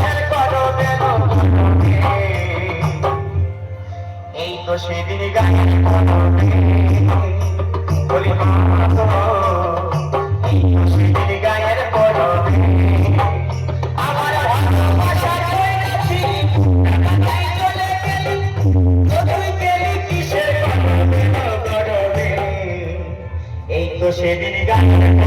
কিসের করবে গরবে এই তো সেদিন গায়ের করবে বলি এই তো সেদিন গায়ের করবে আমার ভালোবাসা কইরাছি টাকাটাই চলে গেলি তুই গেলি কিসের করবে এই তো সেদিন গায়ের